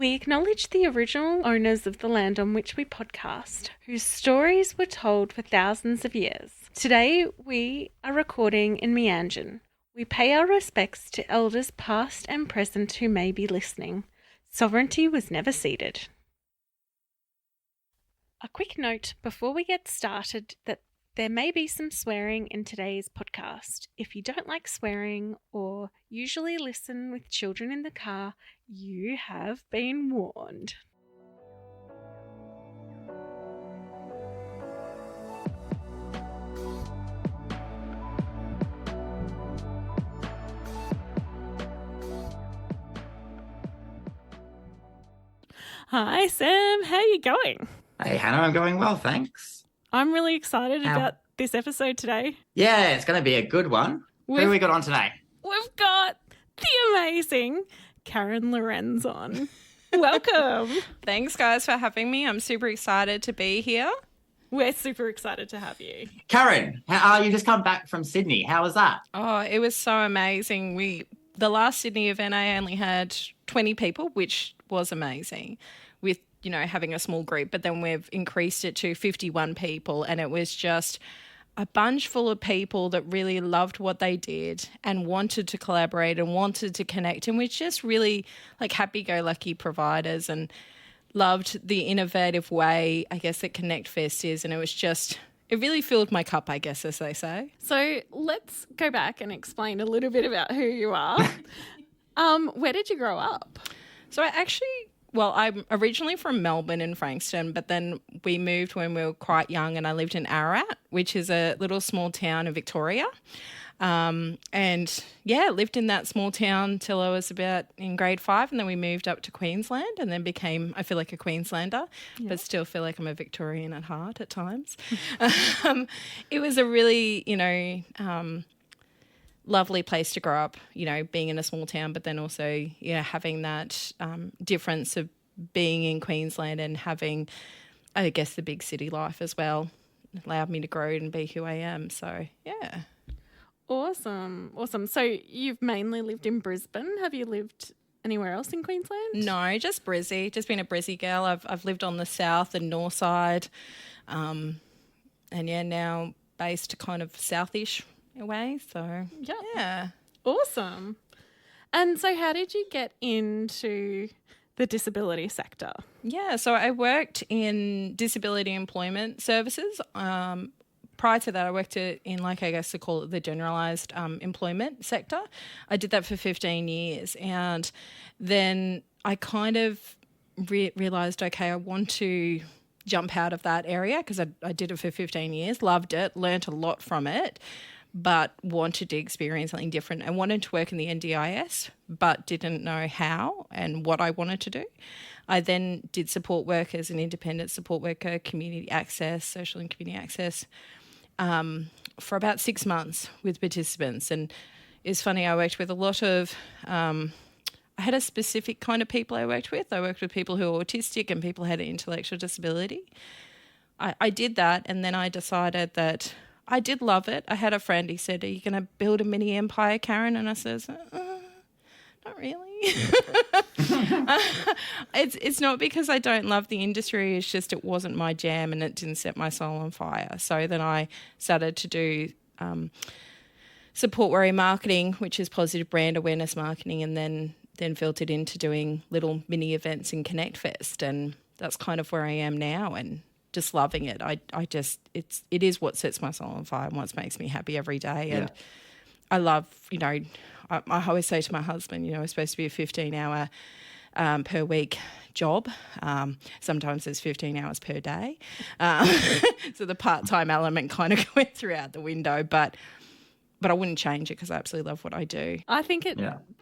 We acknowledge the original owners of the land on which we podcast, whose stories were told for thousands of years. Today, we are recording in Meanjin. We pay our respects to elders past and present who may be listening. Sovereignty was never ceded. A quick note before we get started that there may be some swearing in today's podcast. If you don't like swearing or usually listen with children in the car, you have been warned. Hi Sam, how are you going? Hey Hannah, I'm going well, thanks. I'm really excited about this episode today. Yeah, it's going to be a good one. Who have we got on today? We've got the amazing Karen Lorenzon. Welcome. Thanks, guys, for having me. I'm super excited to be here. We're super excited to have you. Karen, you just come back from Sydney. How was that? Oh, it was so amazing. The last Sydney event, I only had 20 people, which was amazing, with having a small group, but then we've increased it to 51 people, and it was just a bunch full of people that really loved what they did and wanted to collaborate and wanted to connect, and we're just really like happy-go-lucky providers and loved the innovative way, I guess, that KonnectFEST is, and it really filled my cup, I guess, as they say. So let's go back and explain a little bit about who you are. Where did you grow up? So I'm originally from Melbourne in Frankston, but then we moved when we were quite young, and I lived in Ararat, which is a little small town in Victoria. Lived in that small town till I was about in grade 5, and then we moved up to Queensland and then became, I feel like a Queenslander, but still feel like I'm a Victorian at heart at times. It was a really, lovely place to grow up, being in a small town, but then also, having that difference of being in Queensland and having, I guess, the big city life as well allowed me to grow and be who I am. So, yeah. Awesome. So you've mainly lived in Brisbane. Have you lived anywhere else in Queensland? No, just Brizzy. Just been a Brizzy girl. I've lived on the south and north side, now based kind of southish away. So yeah, awesome. And so, how did you get into the disability sector? Yeah, so I worked in disability employment services. Prior to that, I worked in, like, I guess they call it the generalised employment sector. I did that for 15 years, and then I kind of realised, okay, I want to jump out of that area because I did it for 15 years, loved it, learnt a lot from it, but wanted to experience something different. I wanted to work in the NDIS, but didn't know how and what I wanted to do. I then did support work as an independent support worker, community access, social and community access, for about 6 months with participants. And it's funny, I worked with a lot of, I had a specific kind of people I worked with. I worked with people who were autistic and people who had an intellectual disability. I did that, and then I decided that I did love it. I had a friend, he said, "Are you going to build a mini empire, Karen?" And I says, not really. It's not because I don't love the industry. It's just it wasn't my jam and it didn't set my soul on fire. So then I started to do support worker marketing, which is positive brand awareness marketing, and then filtered into doing little mini events in KonnectFEST. And that's kind of where I am now, and just loving it. It is what sets my soul on fire and what makes me happy every day. And I love, I always say to my husband, it's supposed to be a 15-hour per week job. Sometimes there's 15 hours per day. So the part-time element kind of went throughout the window, but I wouldn't change it because I absolutely love what I do. I think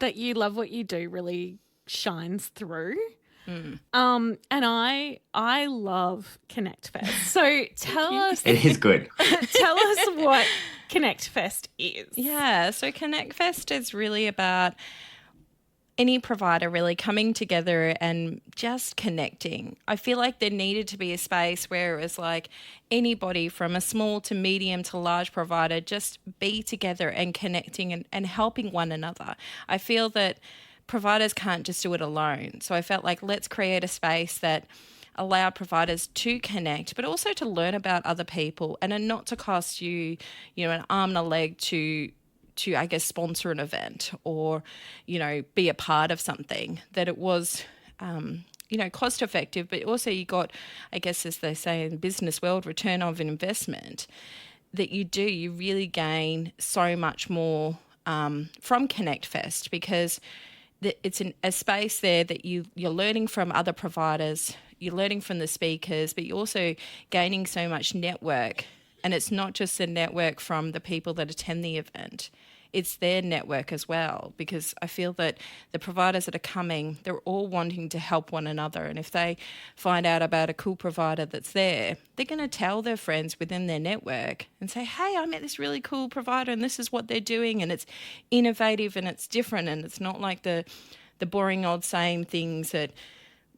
that you love what you do really shines through. And I love KonnectFEST. So tell us. It is good. Tell us what KonnectFEST is. Yeah, so KonnectFEST is really about any provider really coming together and just connecting. I feel like there needed to be a space where it was like anybody from a small to medium to large provider just be together and connecting and helping one another. I feel that providers can't just do it alone. So I felt like let's create a space that allowed providers to connect, but also to learn about other people and not to cost you, an arm and a leg to I guess sponsor an event or, be a part of something, that it was cost effective, but also you got, I guess, as they say in the business world, return of an investment that you really gain so much more from KonnectFEST, because it's a space there that you're learning from other providers, you're learning from the speakers, but you're also gaining so much network. And it's not just a network from the people that attend the event, it's their network as well, because I feel that the providers that are coming, they're all wanting to help one another. And if they find out about a cool provider that's there, they're going to tell their friends within their network and say, hey, I met this really cool provider and this is what they're doing, and it's innovative and it's different, and it's not like the boring old same things that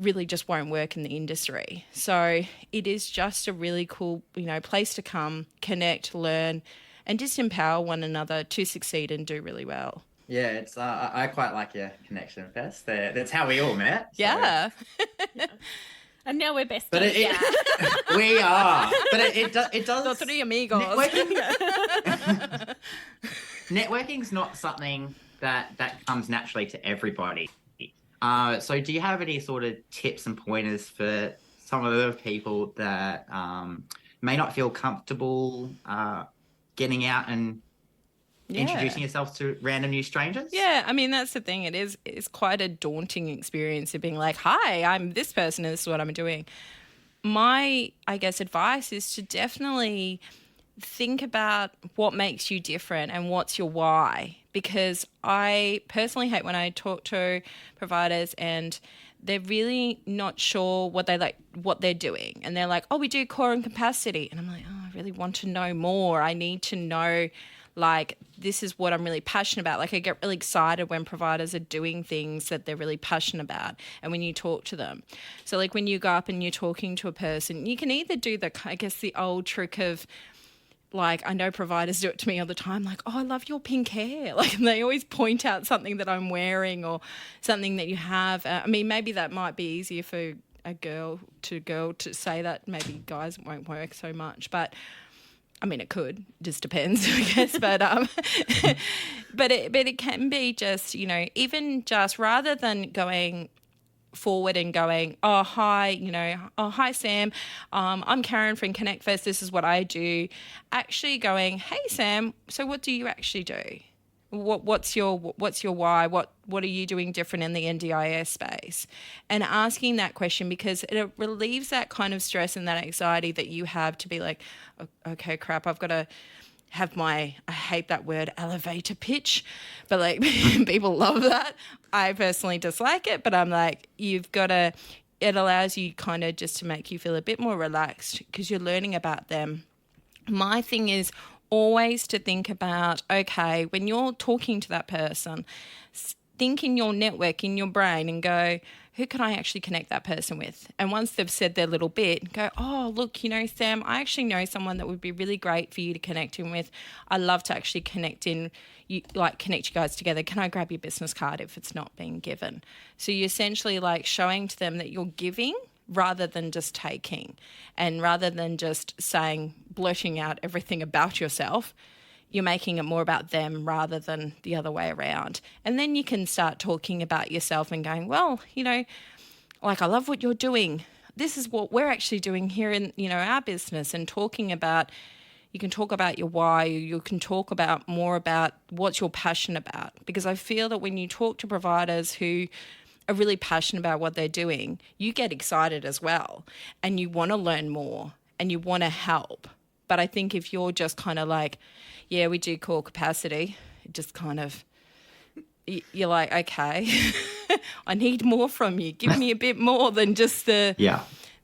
really just won't work in the industry. So it is just a really cool, place to come, connect, learn, and just empower one another to succeed and do really well. Yeah, it's I quite like your connection fest. That's how we all met. So. Yeah. And now we're besties. But we are. But it does. Los three amigos. Networking's not something that comes naturally to everybody. So do you have any sort of tips and pointers for some of the people that may not feel comfortable getting out and introducing yourself to random new strangers? Yeah, I mean, that's the thing. It's quite a daunting experience of being like, hi, I'm this person and this is what I'm doing. My, I guess, advice is to definitely think about what makes you different and what's your why. Because I personally hate when I talk to providers and they're really not sure what they're doing. And they're like, oh, we do core and capacity. And I'm like, oh, I really want to know more. I need to know, like, this is what I'm really passionate about. Like, I get really excited when providers are doing things that they're really passionate about and when you talk to them. So, like, when you go up and you're talking to a person, you can either do the old trick of, like, I know providers do it to me all the time, like, oh, I love your pink hair. Like, and they always point out something that I'm wearing or something that you have. I mean, maybe that might be easier for a girl to say that. Maybe guys won't work so much. But, I mean, it could. It just depends, I guess. But but it can be just, even just rather than going forward and going, oh, hi, hi, Sam, I'm Karen from KonnectFEST, this is what I do. Actually going, hey, Sam, so what do you actually do? What's your why? What are you doing different in the NDIS space? And asking that question, because it relieves that kind of stress and that anxiety that you have to be like, okay, crap, I've got to have I hate that word, elevator pitch, but like people love that. I personally dislike it, but I'm like, it allows you kind of just to make you feel a bit more relaxed because you're learning about them. My thing is always to think about, okay, when you're talking to that person, think in your network, in your brain and go, who can I actually connect that person with? And once they've said their little bit, go, oh, look, Sam, I actually know someone that would be really great for you to connect in with. I'd love to actually connect you guys together. Can I grab your business card if it's not being given? So you're essentially like showing to them that you're giving rather than just taking, and rather than just blurting out everything about yourself. You're making it more about them rather than the other way around. And then you can start talking about yourself and going, well, like, I love what you're doing. This is what we're actually doing here in, our business, and talking about, you can talk about your why, you can talk about more about what you're passionate about. Because I feel that when you talk to providers who are really passionate about what they're doing, you get excited as well and you want to learn more and you want to help. But I think if you're just kind of like, yeah, we do core capacity, it just kind of, you're like, okay, I need more from you. Give me a bit more than just that,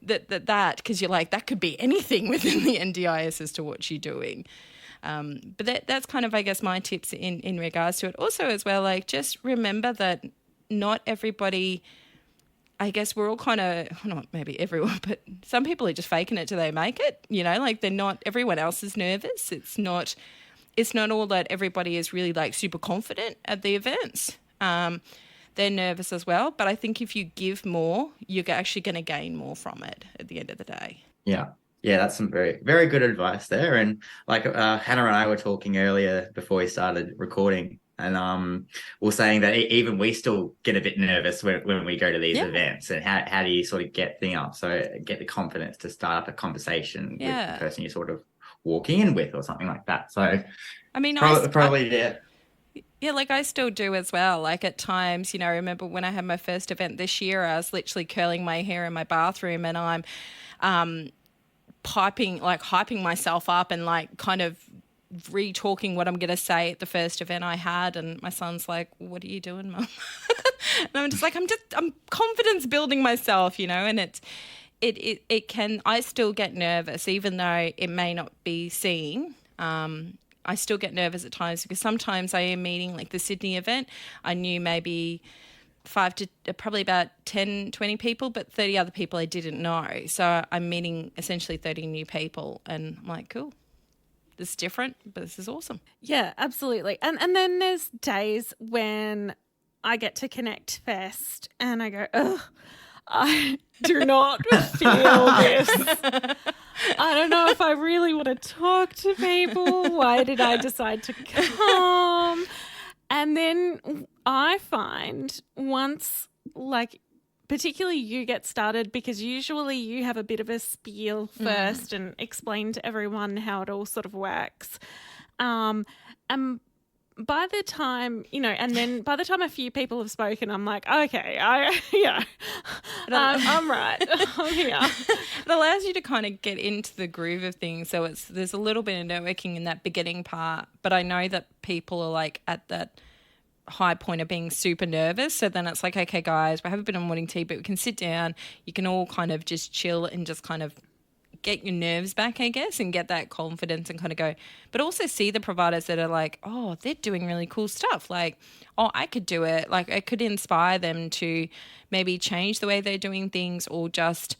because you're like, that could be anything within the NDIS as to what you're doing. But that's kind of, I guess, my tips in regards to it. Also as well, like, just remember that not everybody, I guess we're all kind of, not maybe everyone, but some people are just faking it till they make it, like they're not, everyone else is nervous. It's not all that everybody is really like super confident at the events. they're nervous as well. But I think if you give more, you're actually going to gain more from it at the end of the day. Yeah. Yeah, that's some very, very good advice there. And like Hannah and I were talking earlier before we started recording, and we're saying that even we still get a bit nervous when we go to these events. And how do you sort of get get the confidence to start up a conversation with the person you're sort of walking in with or something like that. So I mean, probably Yeah, like I still do as well. Like at times, I remember when I had my first event this year, I was literally curling my hair in my bathroom, and I'm hyping myself up and like kind of re-talking what I'm going to say at the first event I had. And my son's like, "What are you doing, Mum?" And I'm just like, I'm confidence building myself, and I still get nervous, even though it may not be seen. I still get nervous at times because sometimes I am meeting like the Sydney event. I knew maybe probably about 10, 20 people, but 30 other people I didn't know. So I'm meeting essentially 30 new people, and I'm like, cool, this is different, but this is awesome. Yeah, absolutely. And then there's days when I get to KonnectFEST and I go, ugh, I do not feel this. I don't know if I really want to talk to people. Why did I decide to come? And then I find once, like, particularly you get started, because usually you have a bit of a spiel first and explain to everyone how it all sort of works. And by the time, and then by the time a few people have spoken, I'm like, okay, I'm right. I'm here. It allows you to kind of get into the groove of things. So there's a little bit of networking in that beginning part, but I know that people are like at that high point of being super nervous. So then it's like, okay, guys, we have a bit of morning tea, but we can sit down. You can all kind of just chill and just kind of get your nerves back, I guess, and get that confidence and kind of go. But also see the providers that are like, oh, they're doing really cool stuff. Like, oh, I could do it. Like, I could inspire them to maybe change the way they're doing things, or just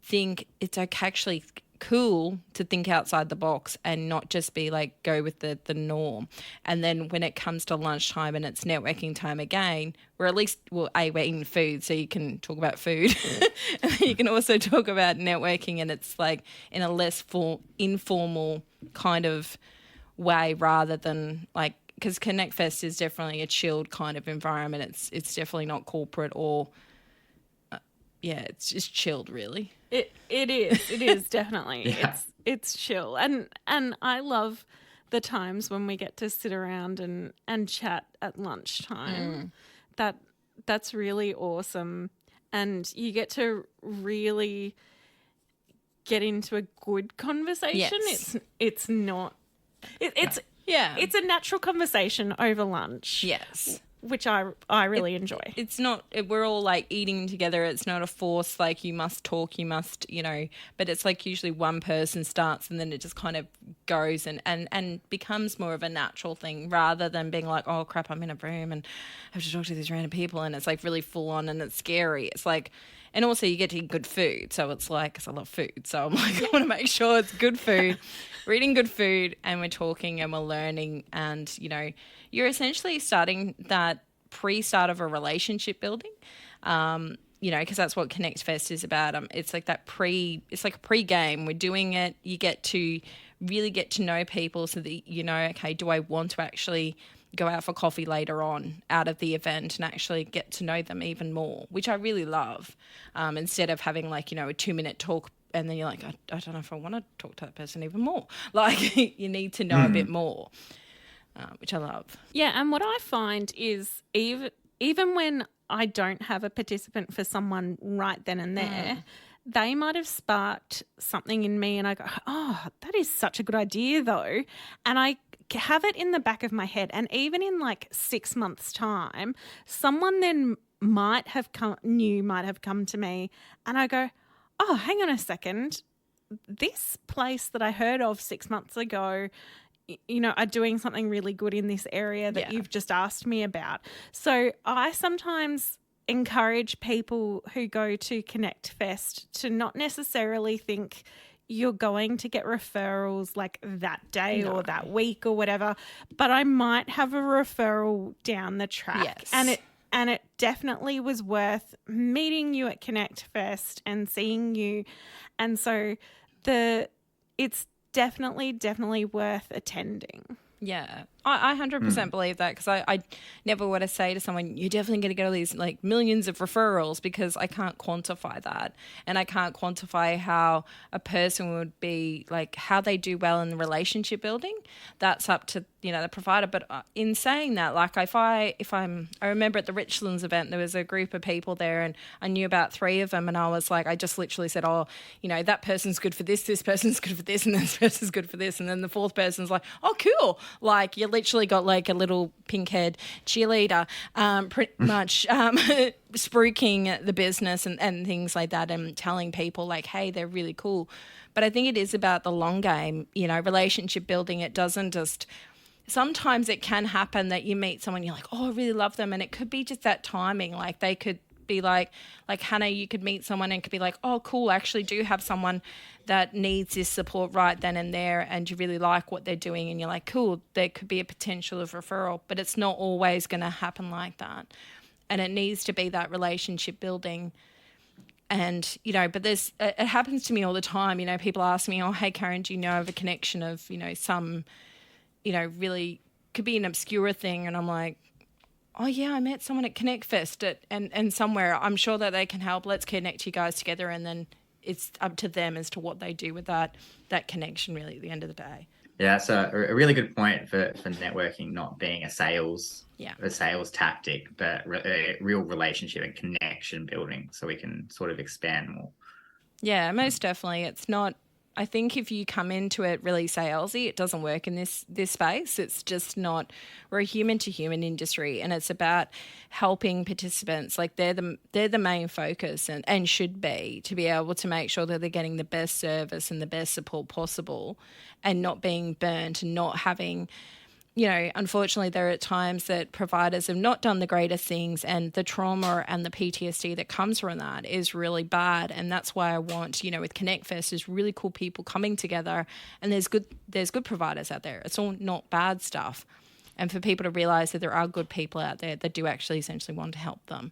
think it's actually cool to think outside the box and not just be like go with the norm. And then when it comes to lunchtime and it's networking time again, we're eating food, so you can talk about food and then you can also talk about networking, and it's like in a less informal kind of way, rather than like, because KonnectFEST is definitely a chilled kind of environment. It's definitely not corporate or it's just chilled, really. It is definitely. Yeah. It's chill, and I love the times when we get to sit around and chat at lunchtime. That's really awesome, and you get to really get into a good conversation. Yes. It's a natural conversation over lunch. Yes. Which I really enjoy. It's not, we're all like eating together. It's not a force, like you must talk, you must, but it's like usually one person starts and then it just kind of goes and becomes more of a natural thing, rather than being like, oh crap, I'm in a room and I have to talk to these random people and it's like really full on and it's scary. It's like, and also you get to eat good food. So it's like, because I love food. So I'm like, I want to make sure it's good food. We're eating good food and we're talking and we're learning, and, you're essentially starting that pre-start of a relationship building, because that's what KonnectFEST is about. It's like it's like a pre-game. We're doing it. You get to really get to know people so that, okay, do I want to actually go out for coffee later on out of the event and actually get to know them even more, which I really love, instead of having like, a 2-minute talk and then you're like, I don't know if I want to talk to that person even more. Like, you need to know a bit more. Which I love. Yeah, and what I find is even when I don't have a participant for someone right then and there, they might have sparked something in me and I go, oh, that is such a good idea though. And I have it in the back of my head, and even in like 6 months' time, someone then might have come to me and I go, oh, hang on a second, this place that I heard of 6 months ago, are doing something really good in this area that you've just asked me about. So I sometimes encourage people who go to KonnectFEST to not necessarily think you're going to get referrals like that day or that week or whatever, but I might have a referral down the track. Yes. And it definitely was worth meeting you at KonnectFEST and seeing you. And so it's definitely worth attending. Yeah, I 100% believe that, because I never want to say to someone, you're definitely going to get all these like millions of referrals, because I can't quantify that. And I can't quantify how a person would be, like how they do well in the relationship building. That's up to, the provider. But in saying that, like I remember at the Richlands event, there was a group of people there and I knew about 3 of them. And I was like, I just literally said, that person's good for this person's good for this, and this person's good for this. And then the 4th person's like, oh, cool. Like you literally got like a little pink-haired cheerleader pretty much spruiking the business and things like that, and telling people like, hey, they're really cool. But I think it is about the long game, relationship building. It doesn't just... Sometimes it can happen that you meet someone, you're like, oh, I really love them. And it could be just that timing. Like they could be like Hannah, you could meet someone and could be like, oh, cool, I actually do have someone that needs this support right then and there, and you really like what they're doing, and you're like, cool, there could be a potential of referral. But it's not always going to happen like that. And it needs to be that relationship building. And, but it happens to me all the time. People ask me, oh, hey, Karen, do you know of a connection of, some... really could be an obscure thing. And I'm like, oh yeah, I met someone at KonnectFEST and somewhere. I'm sure that they can help. Let's connect you guys together. And then it's up to them as to what they do with that connection, really, at the end of the day. Yeah, that's a really good point for networking not being a sales tactic, but a real relationship and connection building, so we can sort of expand more. Yeah, most definitely. It's not... I think if you come into it really salesy, it doesn't work in this space. It's just not... We're a human-to-human industry, and it's about helping participants. Like they're the main focus and should be, to be able to make sure that they're getting the best service and the best support possible, and not being burnt and not having... unfortunately, there are times that providers have not done the greatest things, and the trauma and the PTSD that comes from that is really bad. And that's why I want, with KonnectFEST, is really cool people coming together, and there's good providers out there. It's all not bad stuff. And for people to realise that there are good people out there that do actually essentially want to help them.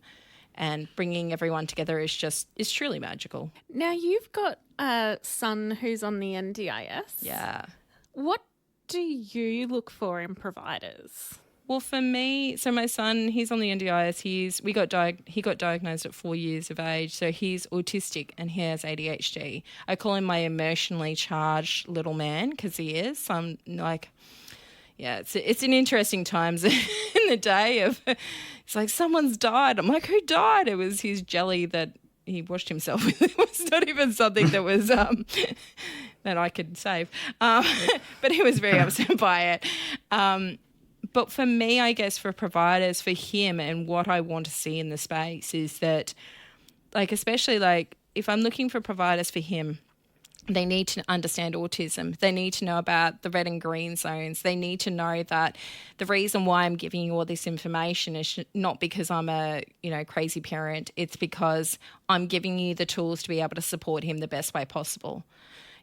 And bringing everyone together is truly magical. Now, you've got a son who's on the NDIS. Yeah. What do you look for in providers? Well, for me, so my son, he's on the NDIS. He got diagnosed at 4 years of age, so he's autistic and he has ADHD. I call him my emotionally charged little man, because he is. I'm like, yeah, it's an interesting times in the day of, it's like, someone's died. I'm like, who died? It was his jelly that he washed himself with. It was not even something that was that I could save. But he was very upset by it. But for me, I guess for providers, for him, and what I want to see in the space is that, like, especially like if I'm looking for providers for him, they need to understand autism. They need to know about the red and green zones. They need to know that the reason why I'm giving you all this information is not because I'm a, crazy parent. It's because I'm giving you the tools to be able to support him the best way possible.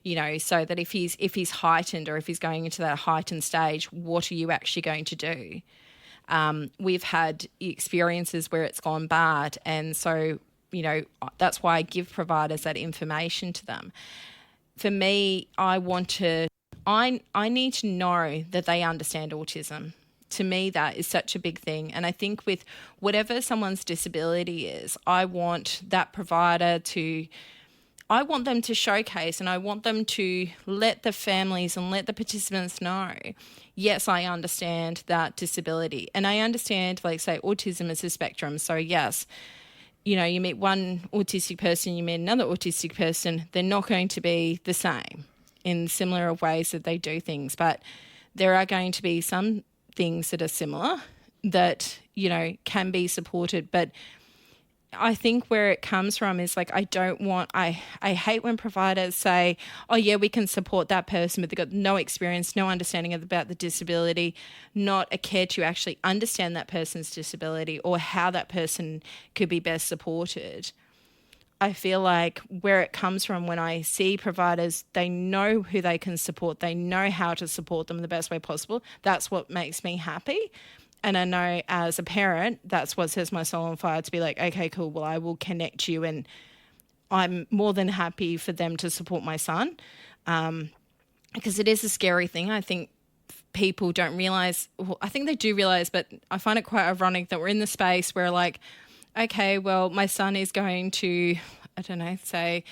So that if he's heightened, or if he's going into that heightened stage, what are you actually going to do? We've had experiences where it's gone bad. And so, that's why I give providers that information to them. For me, I need to know that they understand autism. To me, that is such a big thing. And I think with whatever someone's disability is, I want that provider to... I want them to showcase, and I want them to let the families and let the participants know, yes, I understand that disability. And I understand, like, say, autism is a spectrum. So, yes, you meet one autistic person, you meet another autistic person, they're not going to be the same in similar ways that they do things. But there are going to be some things that are similar that, can be supported. But I think where it comes from is like, I hate when providers say, oh yeah, we can support that person, but they've got no experience, no understanding about the disability, not a care to actually understand that person's disability or how that person could be best supported. I feel like where it comes from, when I see providers, they know who they can support, they know how to support them the best way possible. That's what makes me happy. And I know as a parent, that's what sets my soul on fire, to be like, okay, cool, well, I will connect you, and I'm more than happy for them to support my son, because it is a scary thing. I think people don't realise, well, I think they do realise, but I find it quite ironic that we're in the space where like, okay, well, my son is going to, I don't know, say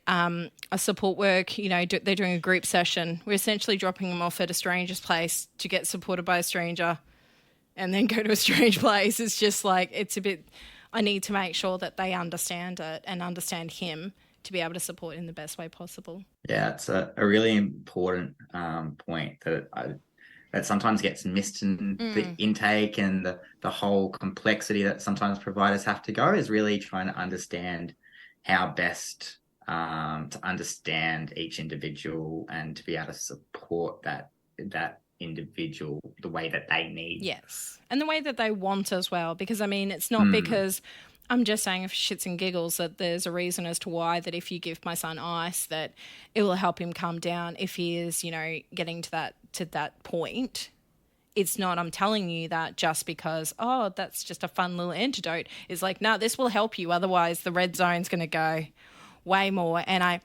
a support work, they're doing a group session. We're essentially dropping them off at a stranger's place to get supported by a stranger and then go to a strange place. It's just like, it's a bit, I need to make sure that they understand it and understand him to be able to support in the best way possible. Yeah, it's a really important point that sometimes gets missed in the intake, and the whole complexity that sometimes providers have to go is really trying to understand how best to understand each individual and to be able to support that individual the way that they need. Yes, and the way that they want as well, because I mean, it's not because I'm just saying for shits and giggles that there's a reason as to why that if you give my son ice that it will help him calm down if he is, getting to that point. It's not, I'm telling you that just because, oh, that's just a fun little antidote. It's like, no, this will help you. Otherwise the red zone's going to go way more. And I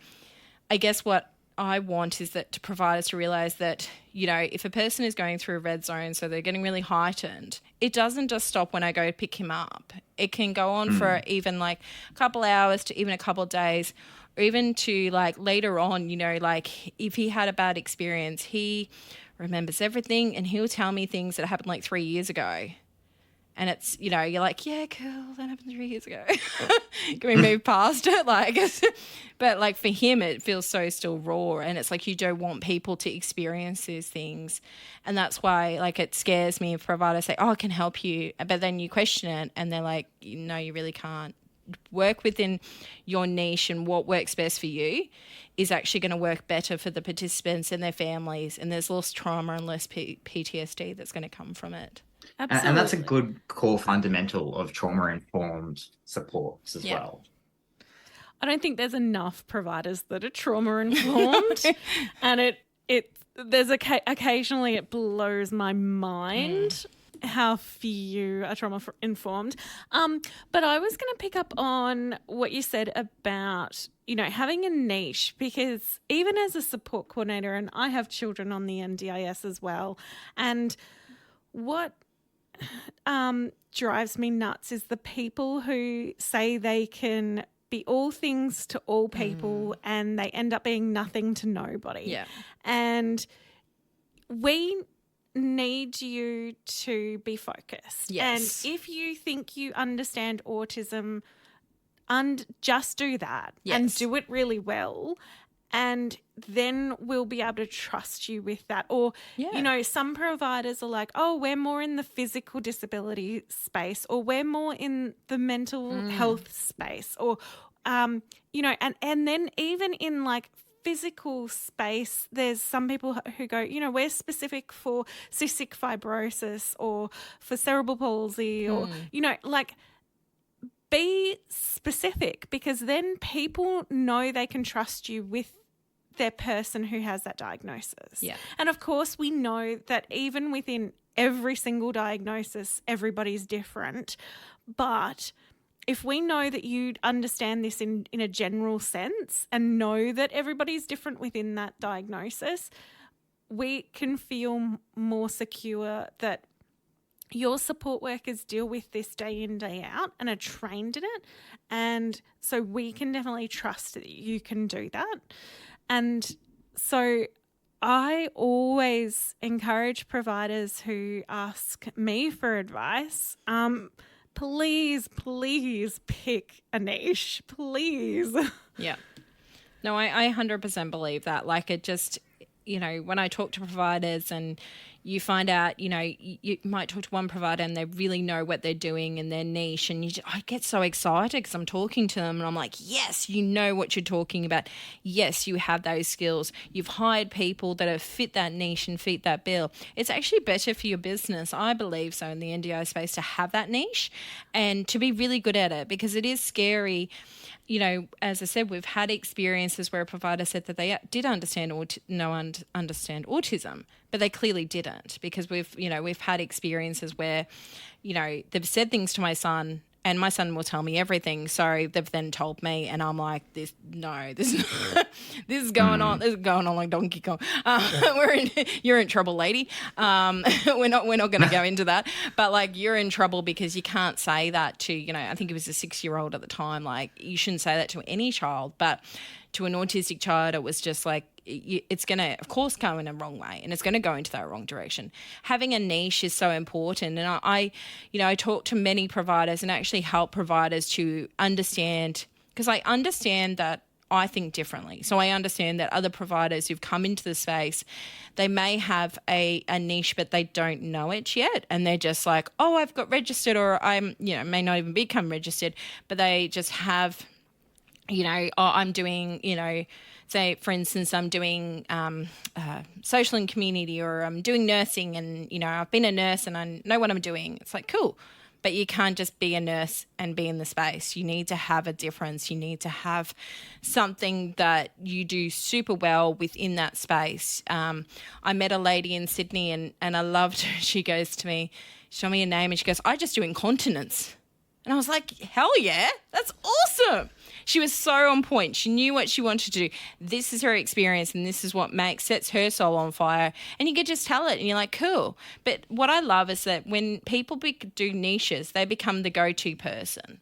guess what I want is that to providers to realise that, if a person is going through a red zone, so they're getting really heightened, it doesn't just stop when I go to pick him up. It can go on for even like a couple hours to even a couple of days, or even to like later on, like if he had a bad experience, he remembers everything and he'll tell me things that happened like 3 years ago. And it's, you're like, yeah, cool, that happened 3 years ago. Can we move past it? Like, but like for him, it feels so still raw. And it's like, you don't want people to experience these things. And that's why, like, it scares me if providers say, oh, I can help you. But then you question it and they're like, no, you really can't. Work within your niche, and what works best for you is actually going to work better for the participants and their families. And there's less trauma and less PTSD that's going to come from it. Absolutely. And that's a good core fundamental of trauma-informed supports as well. I don't think there's enough providers that are trauma-informed, and occasionally it blows my mind how few are trauma-informed. But I was going to pick up on what you said about, having a niche, because even as a support coordinator, and I have children on the NDIS as well, and what drives me nuts is the people who say they can be all things to all people and they end up being nothing to nobody. Yeah. And we need you to be focused. Yes. And if you think you understand autism, just do that and do it really well. And then we'll be able to trust you with that. Or, some providers are like, oh, we're more in the physical disability space, or we're more in the mental health space, or, and then even in like physical space, there's some people who go, we're specific for cystic fibrosis or for cerebral palsy or, like, be specific, because then people know they can trust you with their person who has that diagnosis. Yeah. And of course, we know that even within every single diagnosis, everybody's different. But if we know that you understand this in a general sense and know that everybody's different within that diagnosis, we can feel more secure that your support workers deal with this day in, day out and are trained in it. And so we can definitely trust that you can do that. And so I always encourage providers who ask me for advice, please pick a niche, please. Yeah. No, I 100% believe that. Like, it just, when I talk to providers and you find out, you might talk to one provider and they really know what they're doing in their niche, and I get so excited because I'm talking to them and I'm like, yes, you know what you're talking about. Yes, you have those skills. You've hired people that have fit that niche and fit that bill. It's actually better for your business, I believe so, in the NDI space, to have that niche and to be really good at it, because it is scary. you know, as I said, we've had experiences where a provider said that they did understand understand autism, but they clearly didn't, because we've had experiences where, you know, they've said things to my son, and my son will tell me everything. So they've then told me, and I'm like, this is going on. This is going on like Donkey Kong. You're in trouble, lady. We're not going to go into that. But like, you're in trouble because you can't say that to, you know, I think it was a 6-year-old at the time. Like, you shouldn't say that to any child, but to an autistic child, it was just like, it's going to, of course, go in a wrong way, and it's going to go into that wrong direction. Having a niche is so important. And I talk to many providers and actually help providers to understand, because I understand that I think differently. So I understand that other providers who've come into the space, they may have a niche, but they don't know it yet. And they're just like, oh, I've got registered, or I'm, you know, may not even become registered, but they just have, you know, oh, I'm doing, you know, say, for instance, I'm doing social and community, or I'm doing nursing, and, you know, I've been a nurse and I know what I'm doing. It's like, cool. But you can't just be a nurse and be in the space. You need to have a difference. You need to have something that you do super well within that space. I met a lady in Sydney, and I loved her. She goes to me, show me a name, and she goes, I just do incontinence. And I was like, hell yeah, that's awesome. She was so on point. She knew what she wanted to do. This is her experience, and this is what sets her soul on fire. And you could just tell it, and you're like, cool. But what I love is that when people do niches, they become the go-to person.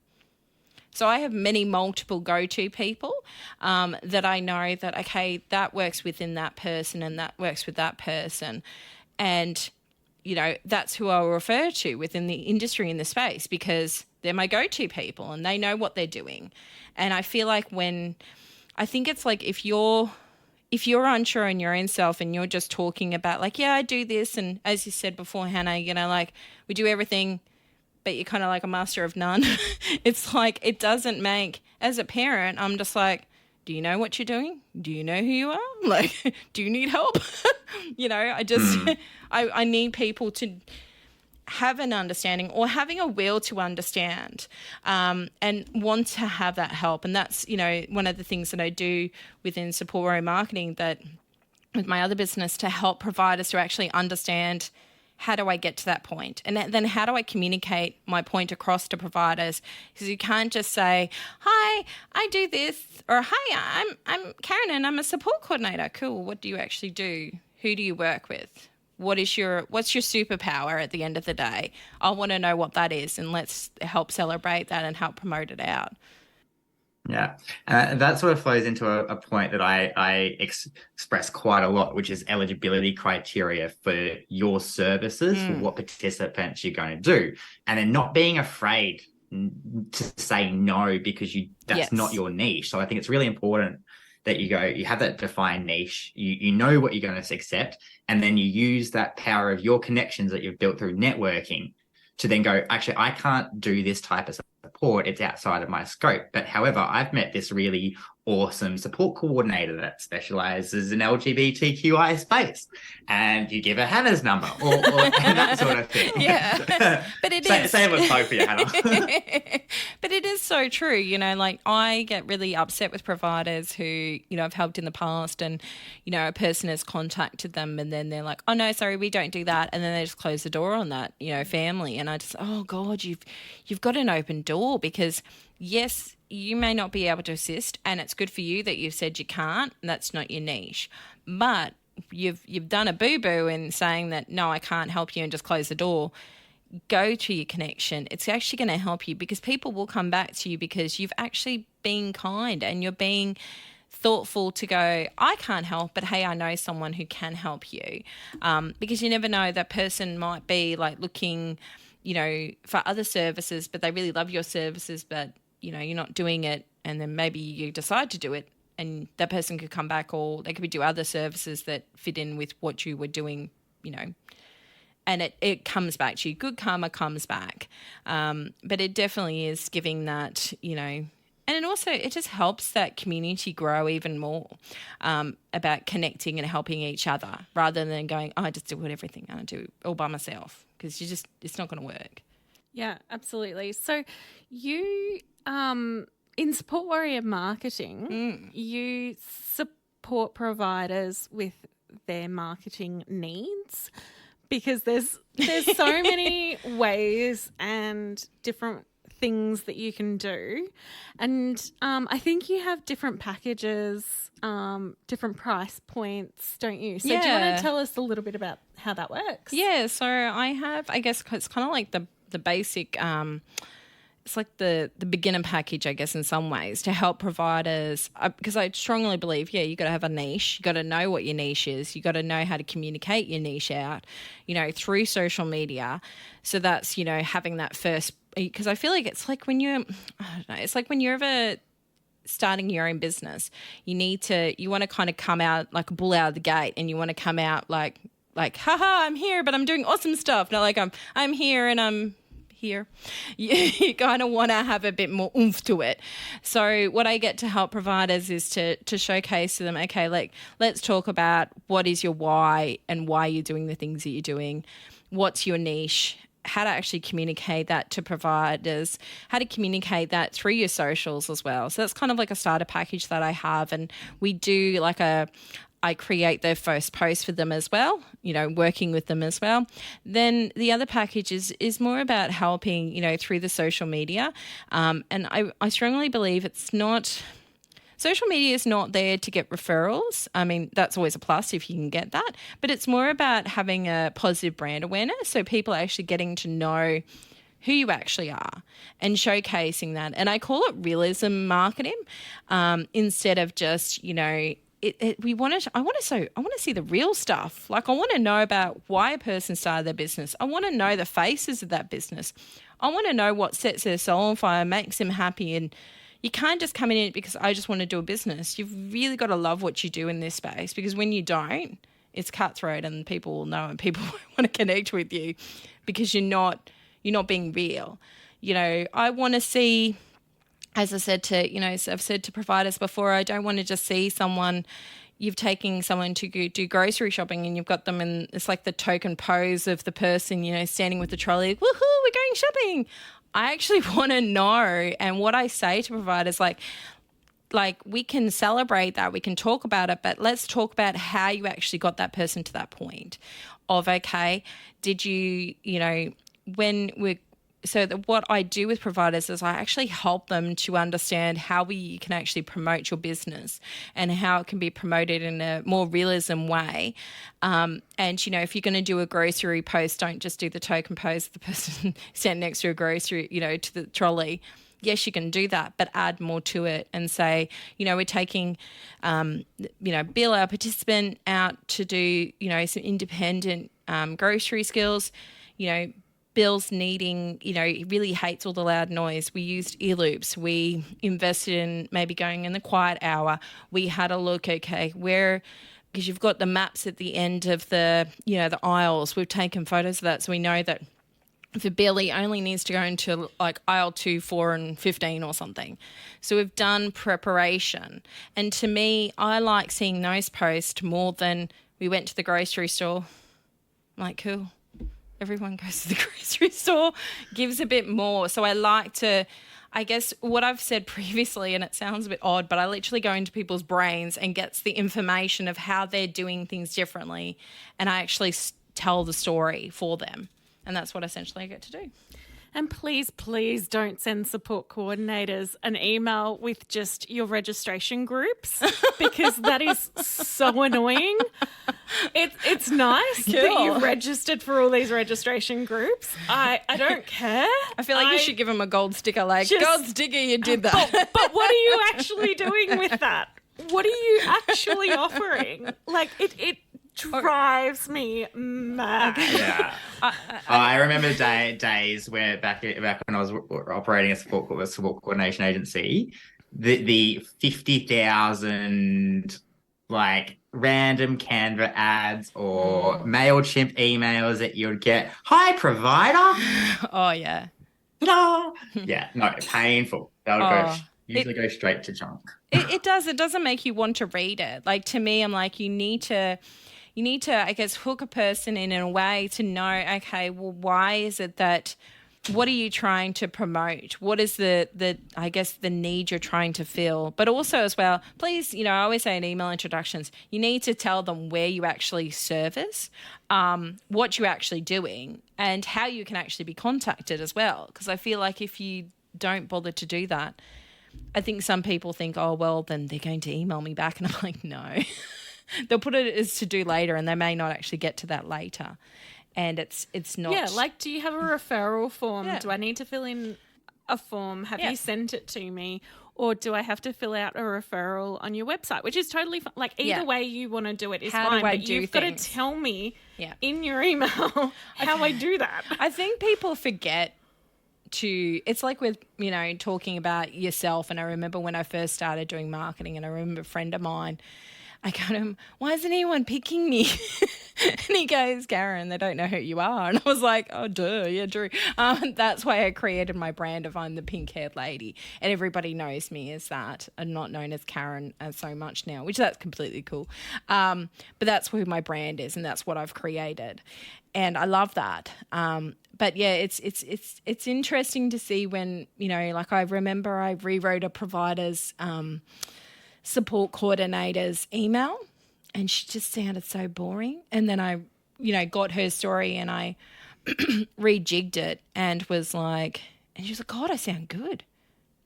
So I have multiple go-to people that I know that, okay, that works within that person, and that works with that person. And, you know, that's who I'll refer to within the industry, in the space, because they're my go-to people and they know what they're doing. And I feel like I think it's like, if you're unsure in your own self and you're just talking about like, yeah, I do this. And as you said before, Hannah, you know, like, we do everything, but you're kind of like a master of none. It's like, it doesn't make, as a parent, I'm just like, do you know what you're doing? Do you know who you are? Like, do you need help? You know, I need people to have an understanding, or having a will to understand, and want to have that help. And that's, you know, one of the things that I do within Support Warrior Marketing, that with my other business, to help providers to actually understand, how do I get to that point? And then how do I communicate my point across to providers? Because you can't just say, hi, I do this, or hi, I'm Karen and I'm a support coordinator. Cool. What do you actually do? Who do you work with? What's your superpower at the end of the day? I want to know what that is, and let's help celebrate that and help promote it out. Yeah, that sort of flows into a point that I express quite a lot, which is eligibility criteria for your services, for what participants you're going to do, and then not being afraid to say no because that's not your niche. So I think it's really important that you have that defined niche, you know what you're going to accept, and then you use that power of your connections that you've built through networking to then go, actually, I can't do this type of support. It's outside of my scope. But however, I've met this really awesome support coordinator that specializes in LGBTQI space, and you give her Hannah's number or and that sort of thing. Yeah, but it is. Same with hope for you, Hannah. But it is so true. You know, like, I get really upset with providers who, you know, I've helped in the past, and, you know, a person has contacted them and then they're like, oh no, sorry, we don't do that. And then they just close the door on that, you know, family. And I just, oh God, you've got an open door, because yes, you may not be able to assist, and it's good for you that you've said you can't, and that's not your niche. But you've done a boo-boo in saying that, no, I can't help you, and just close the door. Go to your connection. It's actually going to help you, because people will come back to you because you've actually been kind and you're being thoughtful to go, I can't help, but hey, I know someone who can help you. Because you never know, that person might be like looking, you know, for other services, but they really love your services, but, you know, you're not doing it, and then maybe you decide to do it, and that person could come back, or they could do other services that fit in with what you were doing, you know, and it comes back to you. Good karma comes back. But it definitely is giving that, you know, and it just helps that community grow even more, about connecting and helping each other, rather than going, oh, I just do everything I do all by myself, because it's not going to work. Yeah, absolutely. So you in Support Warrior Marketing, you support providers with their marketing needs, because there's so many ways and different things that you can do. And I think you have different packages, different price points, don't you? So do you want to tell us a little bit about how that works? Yeah, so I have, I guess it's kind of like the basic, it's like the beginner package, I guess, in some ways, to help providers, because I strongly believe, you got to have a niche. You got to know what your niche is. You got to know how to communicate your niche out, through social media. So that's, having that first, because I feel like it's like when you're, I don't know, it's like when you're ever starting your own business, you want to kind of come out like a bull out of the gate, and you want to come out like, haha, I'm here, but I'm doing awesome stuff. Not like I'm here and I'm here. You kind of want to have a bit more oomph to it. So what I get to help providers is to showcase to them, okay, like, let's talk about what is your why and why you're doing the things that you're doing. What's your niche? How to actually communicate that to providers, how to communicate that through your socials as well. So that's kind of like a starter package that I have. And we do I create their first post for them as well, working with them as well. Then the other package is more about helping, through the social media. And I strongly believe social media is not there to get referrals. I mean, that's always a plus if you can get that, but it's more about having a positive brand awareness. So people are actually getting to know who you actually are and showcasing that. And I call it realism marketing, instead of just, I want to see the real stuff. Like, I want to know about why a person started their business. I want to know the faces of that business. I want to know what sets their soul on fire, makes them happy. And you can't just come in it because I just want to do a business. You've really got to love what you do in this space, because when you don't, it's cutthroat and people will know and people want to connect with you because you're not being real. I want to see, as I said I've said to providers before, I don't want to just see you've taken someone to go do grocery shopping and you've got them in, it's like the token pose of the person, standing with the trolley, woohoo, we're going shopping. I actually want to know. And what I say to providers, like we can celebrate that, we can talk about it, but let's talk about how you actually got that person to that point of, okay, did you, what I do with providers is I actually help them to understand how we can actually promote your business and how it can be promoted in a more realism way. And, if you're going to do a grocery post, don't just do the token pose of the person standing next to a grocery, to the trolley. Yes, you can do that, but add more to it and say, we're taking, Bill, our participant, out to do, some independent grocery skills, Bill's needing, he really hates all the loud noise. We used ear loops. We invested in maybe going in the quiet hour. We had a look, okay, because you've got the maps at the end of the aisles. We've taken photos of that, so we know that for Bill, he only needs to go into like aisle 2, 4 and 15 or something. So we've done preparation. And to me, I like seeing those posts more than we went to the grocery store. I'm like, cool. Everyone goes to the grocery store, gives a bit more. So I like to, I guess what I've said previously, and it sounds a bit odd, but I literally go into people's brains and gets the information of how they're doing things differently, and I actually tell the story for them. And that's what essentially I get to do. And please, please don't send support coordinators an email with just your registration groups, because that is so annoying. It's nice that you've registered for all these registration groups. I don't care. I feel like you should give them a gold sticker, like, gold sticker, you did that. But what are you actually doing with that? What are you actually offering? Like, it drives me mad. Yeah. I remember days where back when I was operating a support coordination agency, the 50,000 like random Canva ads or MailChimp emails that you'd get. Hi, provider. Oh yeah. Ta-da! Yeah, no, painful. That would usually go straight to junk. It does. It doesn't make you want to read it. Like, to me, I'm like, you need to, I guess, hook a person in a way to know, okay, well, why is it that what are you trying to promote? What is the I guess the need you're trying to fill? But also as well, please, I always say in email introductions, you need to tell them where you actually service, what you're actually doing, and how you can actually be contacted as well. Because I feel like if you don't bother to do that, I think some people think, oh, well, then they're going to email me back. And I'm like, no. They'll put it as to do later, and they may not actually get to that later. And it's not. Yeah, like, do you have a referral form? Yeah. Do I need to fill in a form? Have you sent it to me? Or do I have to fill out a referral on your website? Which is totally fine. Like, either way you want to do it is How fine. do I but do you've got to things? tell me in your email how I do that. I think people forget to, it's like with, talking about yourself. And I remember when I first started doing marketing, and I remember a friend of mine, I go to him, why isn't anyone picking me? And he goes, Karen, they don't know who you are. And I was like, oh, duh, yeah, Drew. That's why I created my brand of I'm the pink-haired lady. And everybody knows me as that, and not known as Karen so much now, which that's completely cool. But that's who my brand is, and that's what I've created. And I love that. But yeah, it's interesting to see when, like I remember I rewrote a provider's support coordinator's email, and she just sounded so boring. And then I, got her story, and I rejigged it, and was like, and she was like, God, I sound good.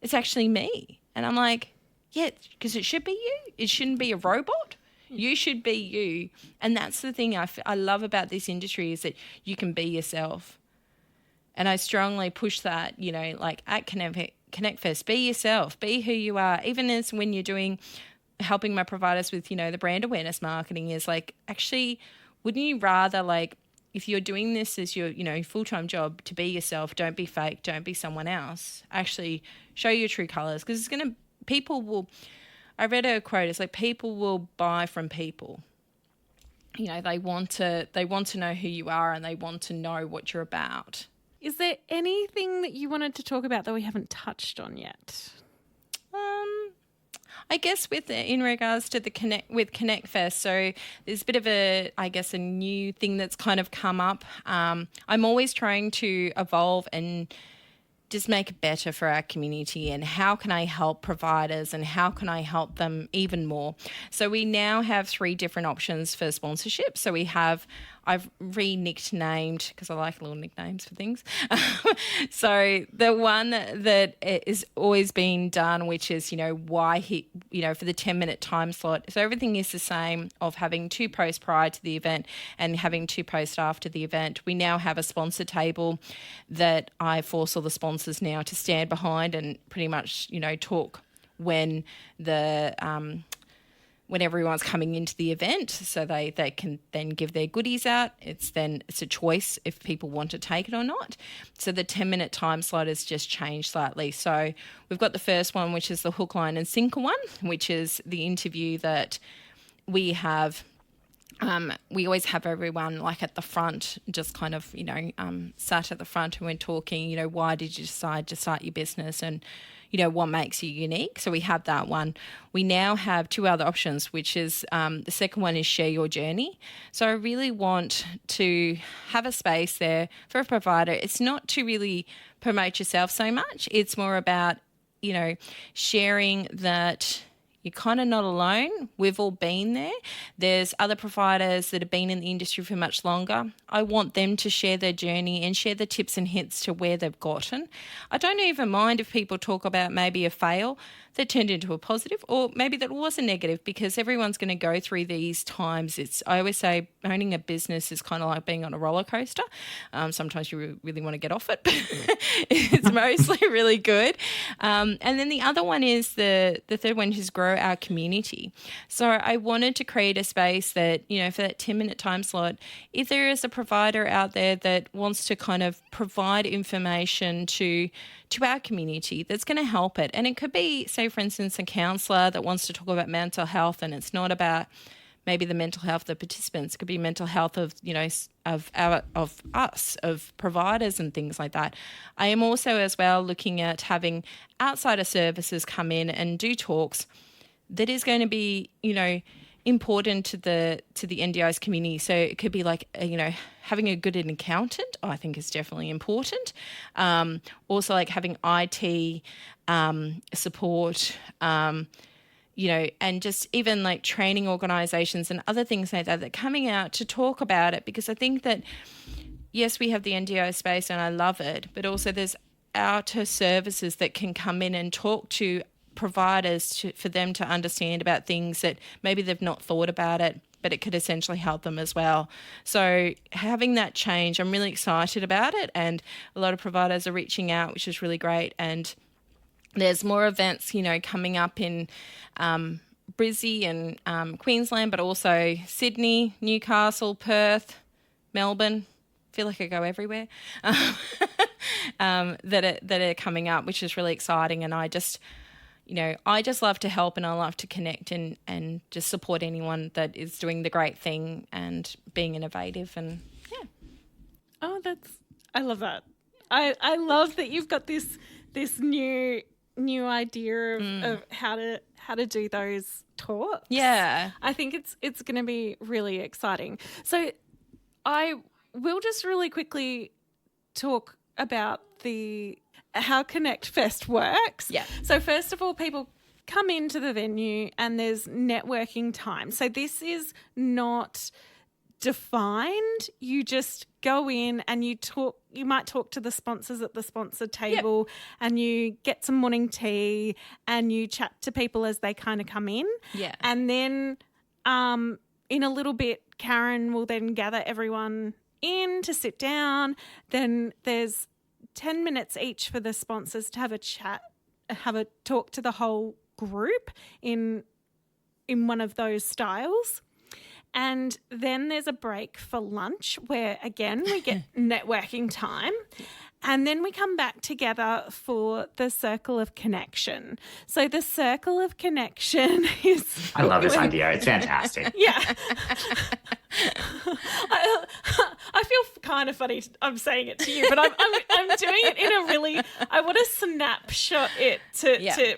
It's actually me. And I'm like, yeah, because it should be you. It shouldn't be a robot. You should be you. And that's the thing I love about this industry, is that you can be yourself. And I strongly push that, like at KonnectFEST, be yourself, be who you are. Even as when you're helping my providers with, the brand awareness marketing, is like, actually, wouldn't you rather, like, if you're doing this as your, full-time job, to be yourself, don't be fake, don't be someone else. Actually show your true colours, because I read a quote, it's like, people will buy from people. They want to know who you are, and they want to know what you're about. Is there anything that you wanted to talk about that we haven't touched on yet? I guess in regards to KonnectFEST, so there's a bit of a new thing that's kind of come up. I'm always trying to evolve and just make it better for our community, and how can I help providers, and how can I help them even more. So we now have 3 different options for sponsorship. So I've re-nicknamed, because I like little nicknames for things. So the one that is always being done, which is, for the 10-minute time slot. So everything is the same, of having 2 posts prior to the event and having 2 posts after the event. We now have a sponsor table that I force all the sponsors now to stand behind and pretty much, talk when when everyone's coming into the event, so they can then give their goodies out. It's a choice if people want to take it or not. So the 10-minute time slot has just changed slightly. So we've got the first one, which is the hook, line and sinker one, which is the interview that we have. We always have everyone like at the front, just kind of, sat at the front, and we're talking, why did you decide to start your business, and what makes you unique. So we have that one. We now have 2 other options, which is the second one is share your journey. So I really want to have a space there for a provider. It's not to really promote yourself so much. It's more about, sharing that you're kind of not alone. We've all been there. There's other providers that have been in the industry for much longer. I want them to share their journey and share the tips and hints to where they've gotten. I don't even mind if people talk about maybe a fail that turned into a positive, or maybe that was a negative, because everyone's going to go through these times. I always say owning a business is kind of like being on a roller coaster. Sometimes you really want to get off it, but it's mostly really good. And then the other one is the third one is grow our community. So I wanted to create a space that, for that 10-minute time slot, if there is a provider out there that wants to kind of provide information to our community that's going to help it. And it could be, say, for instance, a counsellor that wants to talk about mental health, and it's not about maybe the mental health of the participants. It could be mental health of, of us, of providers and things like that. I am also as well looking at having outsider services come in and do talks that is going to be, important to the NDIS community. So it could be like, having a good accountant, I think is definitely important. Also like having IT support, and just even like training organisations and other things like that are coming out to talk about it, because I think that, yes, we have the NDIS space and I love it, but also there's outer services that can come in and talk to providers for them to understand about things that maybe they've not thought about it, but it could essentially help them as well. So having that change, I'm really excited about it, and a lot of providers are reaching out, which is really great. And there's more events, coming up in Brizzy and Queensland, but also Sydney, Newcastle, Perth, Melbourne. I feel like I go everywhere that are coming up, which is really exciting. And I just love to help, and I love to connect and just support anyone that is doing the great thing and being innovative. And yeah. Oh, I love that. I love that you've got this new idea of how to do those talks. Yeah. I think it's going to be really exciting. So I will just really quickly talk about how KonnectFEST works. Yeah. So first of all, people come into the venue and there's networking time. So this is not defined. You just go in and you might talk to the sponsors at the sponsor table, and you get some morning tea and you chat to people as they kind of come in. Yeah. And then in a little bit, Karen will then gather everyone in to sit down. Then there's 10 minutes each for the sponsors to have a chat, have a talk to the whole group in one of those styles. And then there's a break for lunch where, again, we get networking time. And then we come back together for the circle of connection. So the circle of connection is... I love this idea. It's fantastic. Yeah. I feel kind of funny I'm saying it to you, but I'm doing it in a really... I want to snapshot it to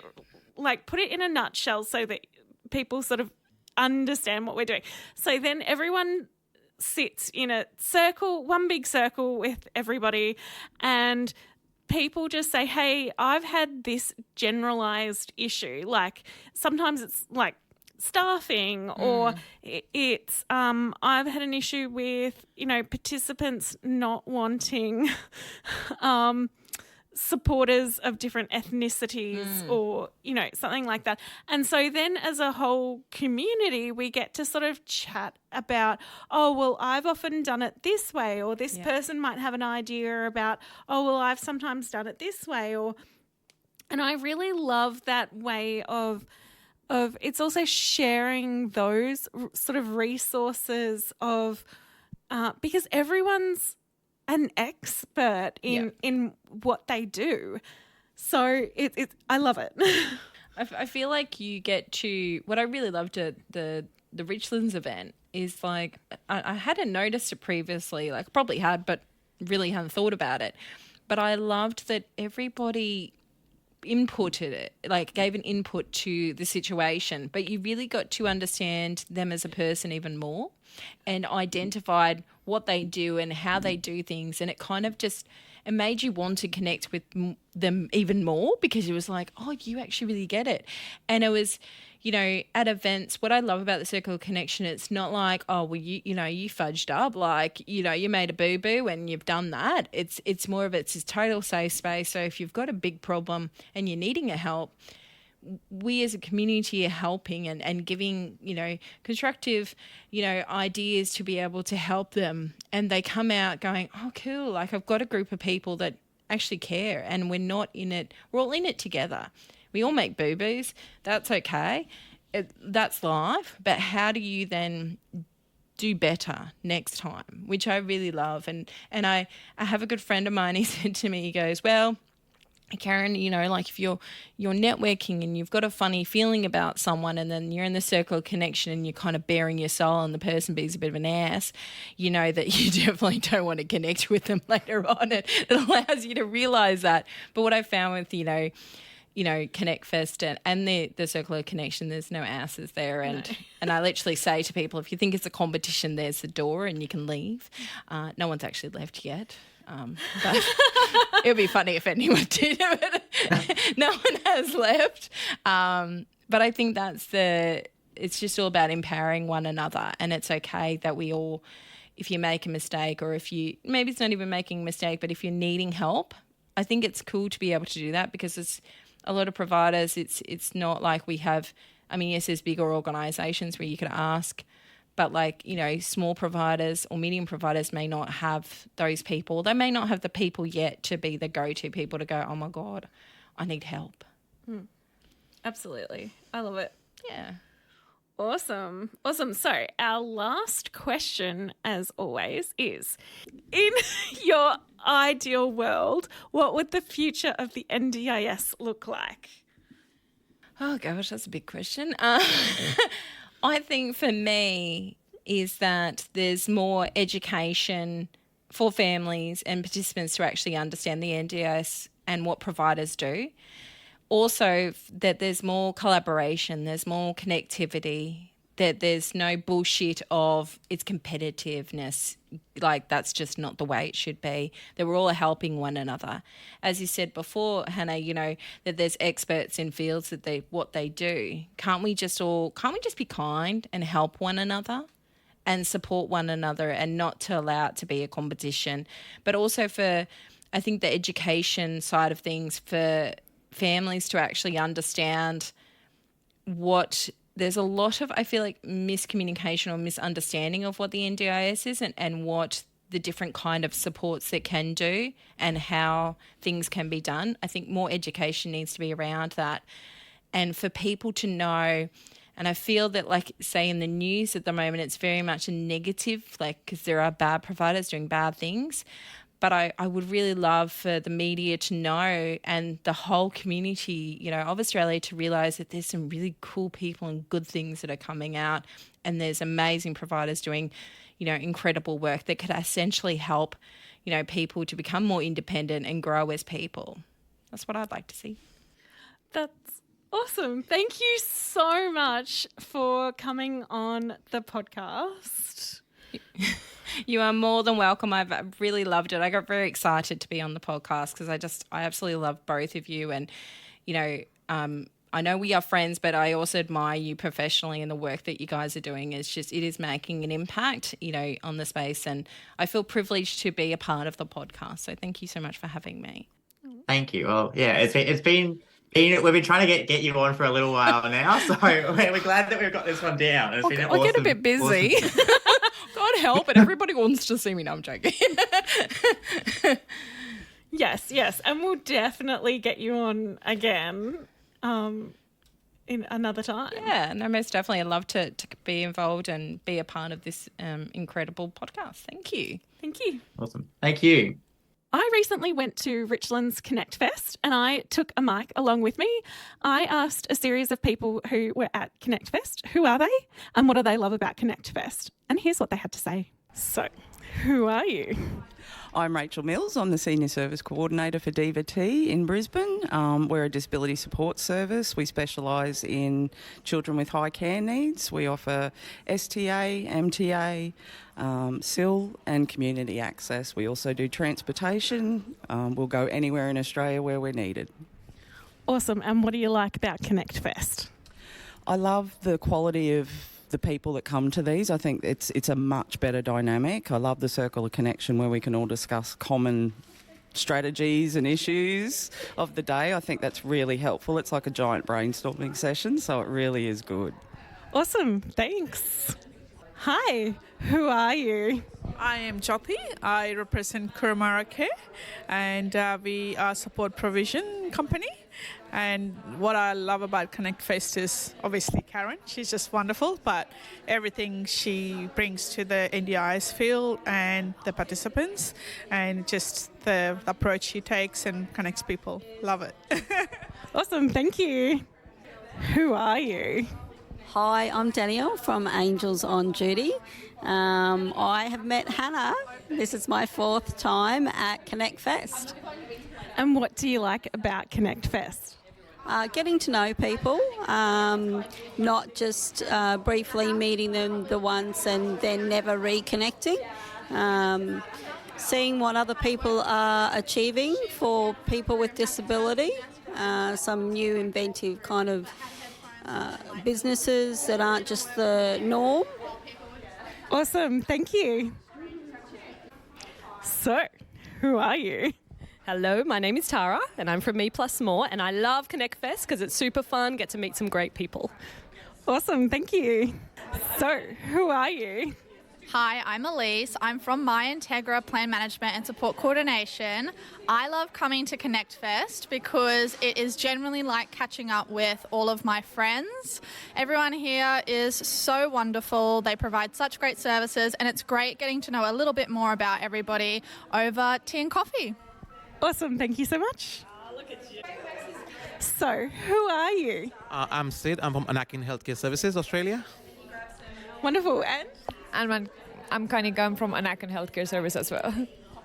like put it in a nutshell so that people sort of understand what we're doing. So then everyone sits in a circle, one big circle with everybody, and people just say, hey, I've had this generalized issue. Like sometimes it's like staffing, or it's I've had an issue with, participants not wanting supporters of different ethnicities or, something like that. And so then as a whole community, we get to sort of chat about, oh, well, I've often done it this way, or this person might have an idea about, oh, well, I've sometimes done it this way. And I really love that way of it's also sharing those sort of resources of, because everyone's an expert in what they do. So I love it. I feel like you get to, what I really loved at the Richlands event is like, I hadn't noticed it previously, like probably had, but really hadn't thought about it. But I loved that everybody inputted it, like gave an input to the situation, but you really got to understand them as a person even more and identified what they do and how they do things. And it kind of it made you want to connect with them even more, because it was like, oh, you actually really get it. And it was, at events, what I love about the Circle of Connection, it's not like, oh, well, you fudged up, like, you made a boo-boo and you've done that. It's more of it's a total safe space. So if you've got a big problem and you're needing a help, we as a community are helping and giving, constructive, ideas to be able to help them. And they come out going, oh, cool, like I've got a group of people that actually care, and we're not in it. We're all in it together. We all make boo-boos. That's okay. That's life. But how do you then do better next time, which I really love. And I have a good friend of mine, he said to me, he goes, well, Karen, like if you're networking and you've got a funny feeling about someone, and then you're in the circle of connection and you're kind of bearing your soul and the person being a bit of an ass, that you definitely don't want to connect with them later on. It allows you to realize that. But what I found with, KonnectFEST and the Circular Connection, there's no asses there. And I literally say to people, if you think it's a competition, there's the door and you can leave. No one's actually left yet. But it would be funny if anyone did. No one has left. But I think it's just all about empowering one another. And it's okay that we all, if you make a mistake or maybe it's not even making a mistake, but if you're needing help, I think it's cool to be able to do that, because it's a lot of providers. It's not like we have, yes, there's bigger organisations where you could ask, but small providers or medium providers may not have those people. They may not have the people yet to be the go-to people to go, oh my God, I need help. Absolutely. I love it. Yeah. Awesome. So our last question, as always, is, in your ideal world, what would the future of the NDIS look like? Oh, gosh, that's a big question. I think for me is that there's more education for families and participants to actually understand the NDIS and what providers do. Also, that there's more collaboration, there's more connectivity, that there's no bullshit of it's competitiveness. That's just not the way it should be. That we're all helping one another. As you said before, Hannah, that there's experts in fields that what they do. Can't we just be kind and help one another and support one another, and not to allow it to be a competition? But also I think the education side of things for families to actually understand there's a lot of, I feel like, miscommunication or misunderstanding of what the NDIS is and what the different kind of supports it can do and how things can be done. I think more education needs to be around that. And for people to know, and I feel that, say in the news at the moment, it's very much a negative, because there are bad providers doing bad things. But I would really love for the media to know, and the whole community, of Australia, to realise that there's some really cool people and good things that are coming out, and there's amazing providers doing, incredible work that could essentially help, people to become more independent and grow as people. That's what I'd like to see. That's awesome. Thank you so much for coming on the podcast. You are more than welcome. I've really loved it. I got very excited to be on the podcast because I absolutely love both of you. And, I know we are friends, but I also admire you professionally and the work that you guys are doing. It is making an impact, on the space. And I feel privileged to be a part of the podcast. So thank you so much for having me. Thank you. Well, yeah, we've been trying to get you on for a little while now, so we're glad that we've got this one down. I get a bit busy. Awesome. God help, but everybody wants to see me. No, I'm joking. Yes, and we'll definitely get you on again in another time. Yeah, no, most definitely. I'd love to be involved and be a part of this incredible podcast. Thank you. Thank you. Awesome. Thank you. I recently went to Richland's KonnectFEST and I took a mic along with me. I asked a series of people who were at KonnectFEST, who are they and what do they love about KonnectFEST? And here's what they had to say. So, who are you? I'm Rachel Mills. I'm the Senior Service Coordinator for Diva T in Brisbane. We're a disability support service. We specialise in children with high care needs. We offer STA, MTA, SIL and community access. We also do transportation. We'll go anywhere in Australia where we're needed. Awesome. And what do you like about KonnectFEST? I love the quality of the people that come to these. I think it's a much better dynamic. I love the circular connection where we can all discuss common strategies and issues of the day. I think that's really helpful. It's like a giant brainstorming session, so it really is good. Awesome. Thanks. Hi, who are you? I am Jyoti. I represent Kurumara Care, and we are a support provision company. And what I love about KonnectFEST is obviously Karen. She's just wonderful, but everything she brings to the NDIS field and the participants, and just the approach she takes and connects people. Love it. Awesome, thank you. Who are you? Hi, I'm Danielle from Angels on Duty. I have met Hannah. This is my 4th time at KonnectFEST. And what do you like about KonnectFEST? getting to know people, not just briefly meeting them the once and then never reconnecting. Seeing what other people are achieving for people with disability, some new inventive kind of businesses that aren't just the norm. Awesome, thank you. So, who are you? Hello, my name is Tara and I'm from Me Plus More, and I love KonnectFEST because it's super fun, get to meet some great people. Awesome, thank you. So, who are you? Hi, I'm Elise. I'm from My Integra Plan Management and Support Coordination. I love coming to KonnectFEST because it is generally like catching up with all of my friends. Everyone here is so wonderful. They provide such great services, and it's great getting to know a little bit more about everybody over tea and coffee. Awesome, thank you so much. So, who are you? I'm Sid. I'm from Anakin Healthcare Services, Australia. Wonderful, and? And I'm Kanika. I'm from Anakin Healthcare Service as well.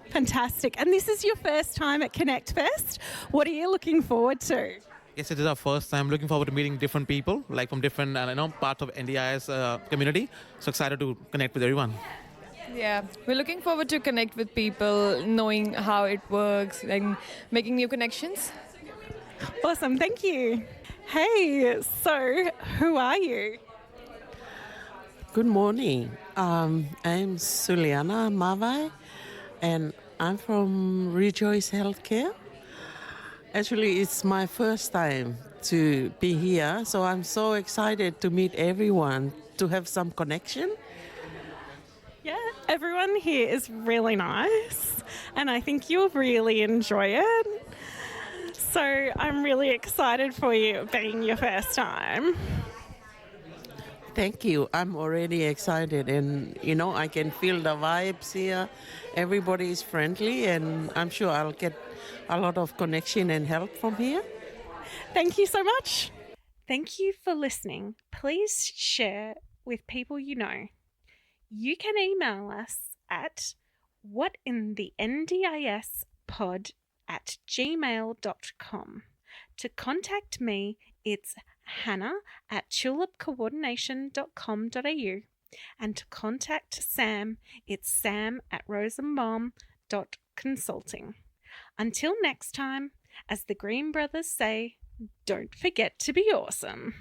Fantastic. And this is your first time at KonnectFEST. What are you looking forward to? Yes, it is our first time. Looking forward to meeting different people, like from different parts of NDIS community. So excited to connect with everyone. Yeah, we're looking forward to connect with people, knowing how it works, and making new connections. Awesome, thank you. Hey, so who are you? Good morning. I'm Suliana Mavai, and I'm from Rejoice Healthcare. Actually, it's my first time to be here, so I'm so excited to meet everyone, to have some connection. Yeah, everyone here is really nice, and I think you'll really enjoy it. So I'm really excited for you being your first time. Thank you. I'm already excited, and I can feel the vibes here. Everybody is friendly, and I'm sure I'll get a lot of connection and help from here. Thank you so much. Thank you for listening. Please share with people you know. You can email us at whatinthendispod@gmail.com. To contact me, it's hannah@tulipcoordination.com.au, and to contact Sam, it's sam@rosenbaum.consulting. Until next time, as the Green Brothers say, don't forget to be awesome.